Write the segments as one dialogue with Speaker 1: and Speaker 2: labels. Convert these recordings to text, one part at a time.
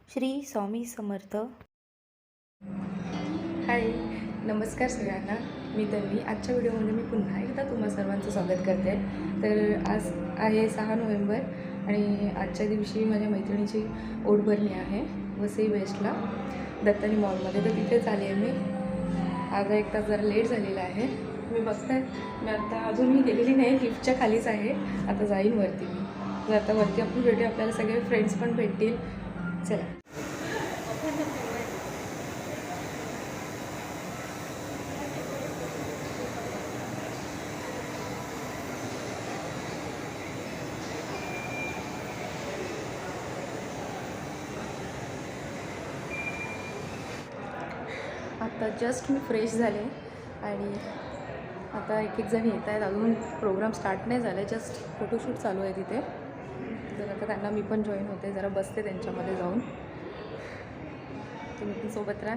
Speaker 1: श्री स्वामी समर्थ.
Speaker 2: हाय, नमस्कार सगळ्यांना. मी तन्वी. आजच्या व्हिडिओमध्ये मी पुन्हा एकदा तुम्हा सर्वांचं स्वागत करते. तर आज आहे 6 नोव्हेंबर आणि आजच्या दिवशी माझ्या मैत्रिणीची ओटभरणी आहे वसई वेस्टला दत्तानी मॉलमध्ये. तर तिथेच आली आहे मी. अर्धा एक तास जरा लेट झालेला आहे. मी बघताय, मी आता अजून मी गेलेली नाही, लिफ्टच्या खालीच आहे. आता जाईन वरती मी. तर आता वरती आपण भेटूया, आपल्याला सगळे फ्रेंड्स पण भेटतील. चला. आता जस्ट मी फ्रेश झाले आणि आता एक एक जण येत आहेत. अजून प्रोग्राम स्टार्ट नाही झाला आहे, जस्ट फोटोशूट चालू आहे तिथे. तर आता त्यांना मी पण जॉईन होते, जरा बसते त्यांच्यामध्ये जाऊन. तुम्ही पण सोबत राहा.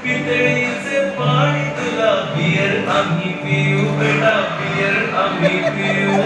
Speaker 3: पितळीचे पाणी तुला बियर आम्ही पिऊ बेटा बियर आम्ही पिऊ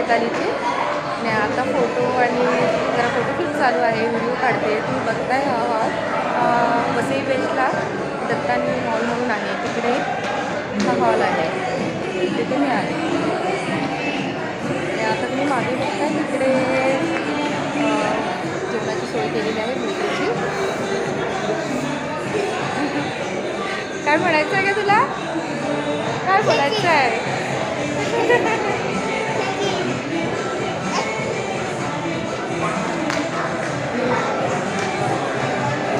Speaker 2: श्वेतालीची. आणि आता फोटो आणि जरा फोटोशूट चालू आहे, व्हिडिओ काढते. तुम्ही बघताय हा हॉल वसई वेस्टला दत्तानी मॉल म्हणून आहे, तिकडे हा हॉल आहे, तिथे मी आहे. आणि आता तुम्ही मागे बघताय तिकडे जेवणाची सोय केलेली आहे भेटीची. काय म्हणायचं आहे का तुला? काय बोलायचं आहे?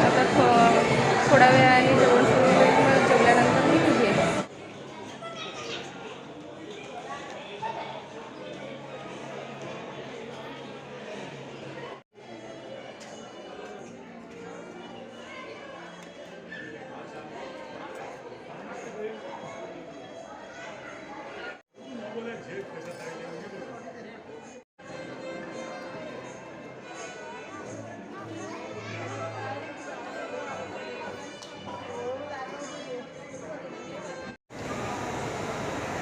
Speaker 2: आता थोड्या वेळाने जेवण सुरू होईल, मग जेवल्यानंतर मी निघेन.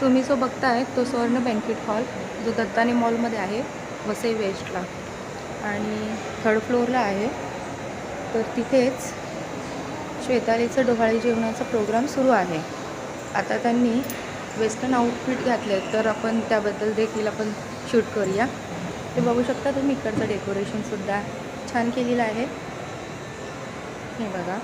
Speaker 2: तुम्ही जो बघताय तो स्वर्ण बँकेट हॉल, जो दत्तानी मॉलमध्ये आहे वसई वेस्टला आणि थर्ड फ्लोअरला आहे. तर तिथेच श्वेतालीचं डोहाळे जेवणाचा प्रोग्राम सुरू आहे. आता त्यांनी वेस्टर्न आउटफिट घातले, तर आपण त्याबद्दल देखील आपण शूट करूया. ते बघू शकता तुम्ही, इकडचं डेकोरेशनसुद्धा छान केलेलं आहे. हे बघा,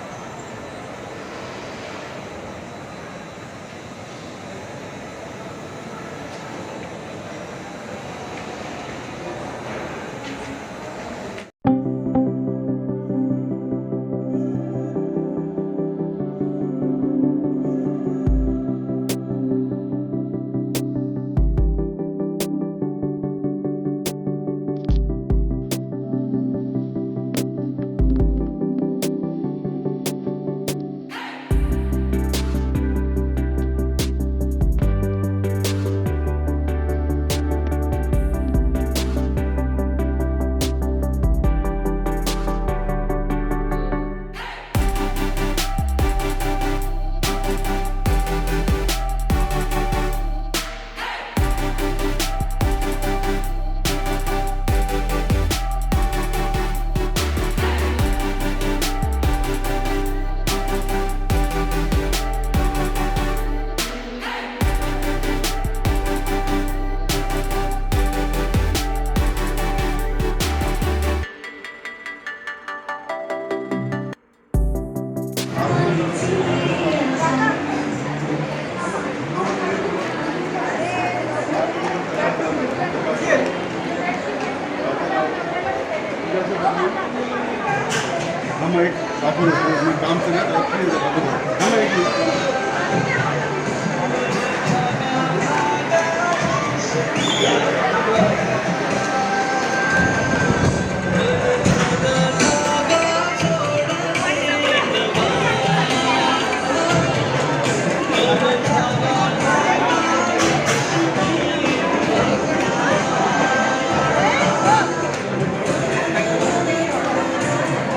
Speaker 1: हम एक काफ़ी काम से ना हम एक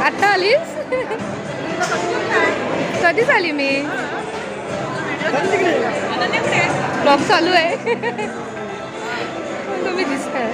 Speaker 2: आत्ता आलीस? कधीच आली मी. ब्लॉग चालू आहे. तुम्ही दिसताय.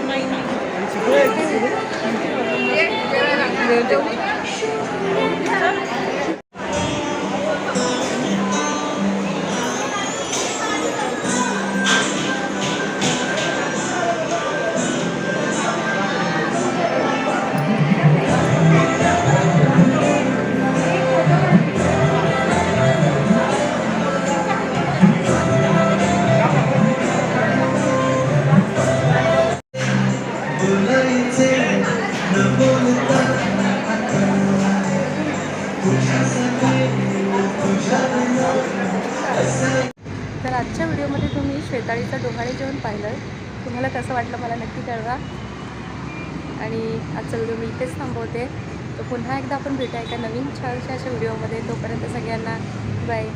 Speaker 2: तर आजच्या व्हिडिओमध्ये तुम्ही श्वेतालीचं डोहाळे जेवण पाहिलं. तुम्हाला कसं वाटलं मला नक्की कळवा. आणि आजचा व्हिडिओ मी इथेच थांबवते. तर पुन्हा एकदा आपण भेटूया एका नवीन छानशा अशा व्हिडिओमध्ये. तोपर्यंत सगळ्यांना बाय.